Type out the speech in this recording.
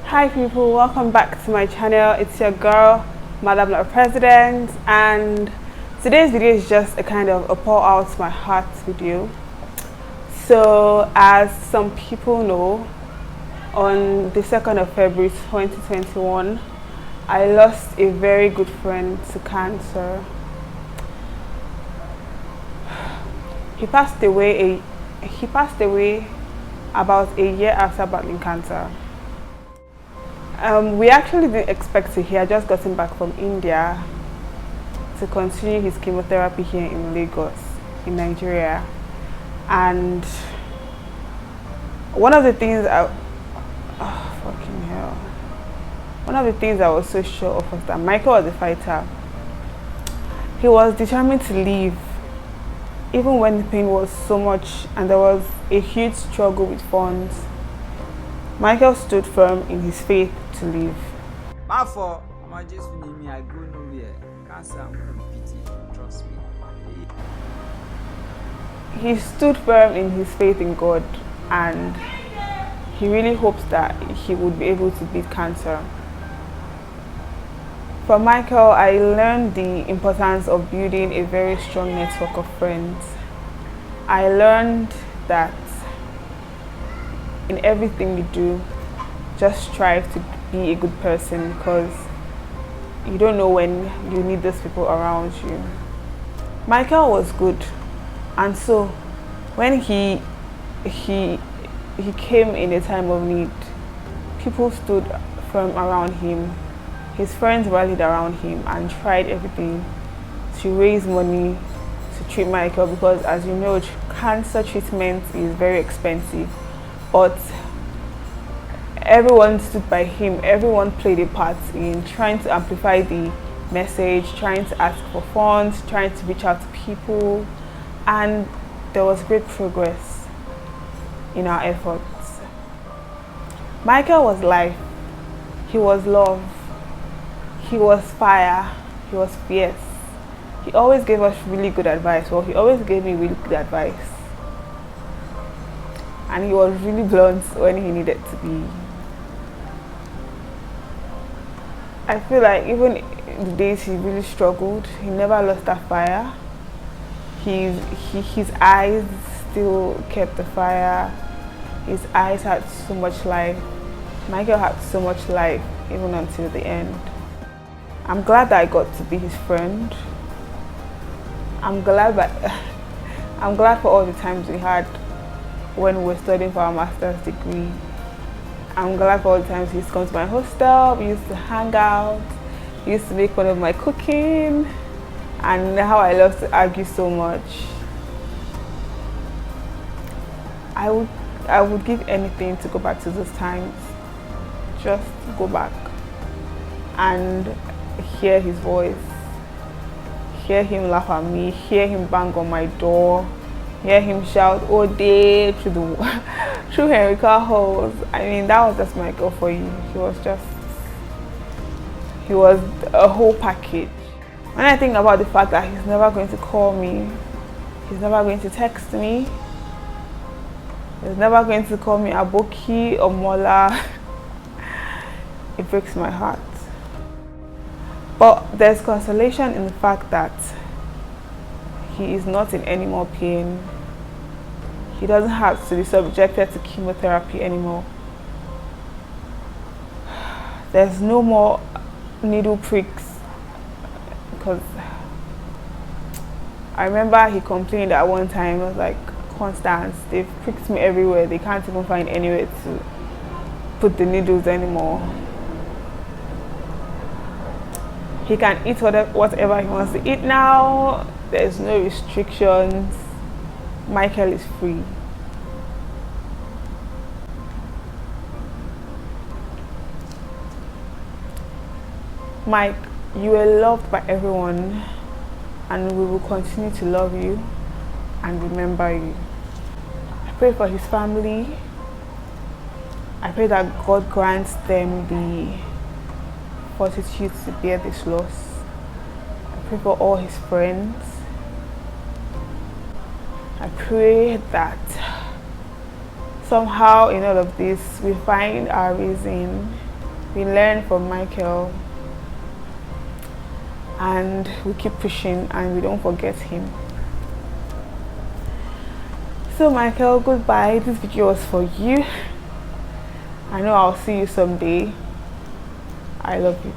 Hi people, welcome back to my channel. It's your girl, Madam La President, and today's video is just a kind of a pour out my heart video. So as some people know, on the 2nd of February 2021, I lost a very good friend to cancer. He passed away about a year after battling cancer. We actually didn't expect to hear. Just gotten back from India to continue his chemotherapy here in Lagos, in Nigeria. And one of the things one of the things I was so sure of was that Michael was a fighter. He was determined to leave, even when the pain was so much and there was a huge struggle with funds. Michael stood firm in his faith to live. I go nowhere. Cancer, I'm pity. Trust me. He stood firm in his faith in God, and he really hopes that he would be able to beat cancer. From Michael, I learned the importance of building a very strong network of friends. I learned that in everything you do, just strive to be a good person, because you don't know when you need those people around you. Michael was good, and so when he came in a time of need, people stood firm around him. His friends rallied around him and tried everything to raise money to treat Michael, because as you know, cancer treatment is very expensive. But everyone stood by him. Everyone played a part in trying to amplify the message, trying to ask for funds, trying to reach out to people, and there was great progress in our efforts. Michael was life. He was love. He was fire. He was fierce. He always gave us really good advice. Well, he always gave me really good advice. And he was really blunt when he needed to be. I feel like even in the days he really struggled, he never lost that fire. His eyes still kept the fire. His eyes had so much life. Michael had so much life even until the end. I'm glad that I got to be his friend. I'm glad for all the times we had when we were studying for our master's degree. I'm glad for all the times he used to come to my hostel, we used to hang out, he used to make fun of my cooking, and how I love to argue so much. I would give anything to go back to those times. Just go back and hear his voice, hear him laugh at me, hear him bang on my door, hear him shout all day through Henrica halls. I mean, that was just Michael for you. He was a whole package. When I think about the fact that he's never going to call me, he's never going to text me, he's never going to call me Aboki or Mola, it breaks my heart. But there's consolation in the fact that he is not in any more pain. He doesn't have to be subjected to chemotherapy anymore. There's no more needle pricks, because I remember he complained at one time. I was like, Constance, they've pricked me everywhere. They can't even find anywhere to put the needles anymore. He can eat whatever he wants to eat now. There's no restrictions. Michael is free. Mike, you are loved by everyone, and we will continue to love you and remember you. I pray for his family. I pray that God grants them the fortitude to bear this loss. I pray for all his friends. I pray that somehow in all of this we find our reason We learn from Michael and we keep pushing and we don't forget him. So Michael, goodbye. This video was for you. I know I'll see you someday. I love you.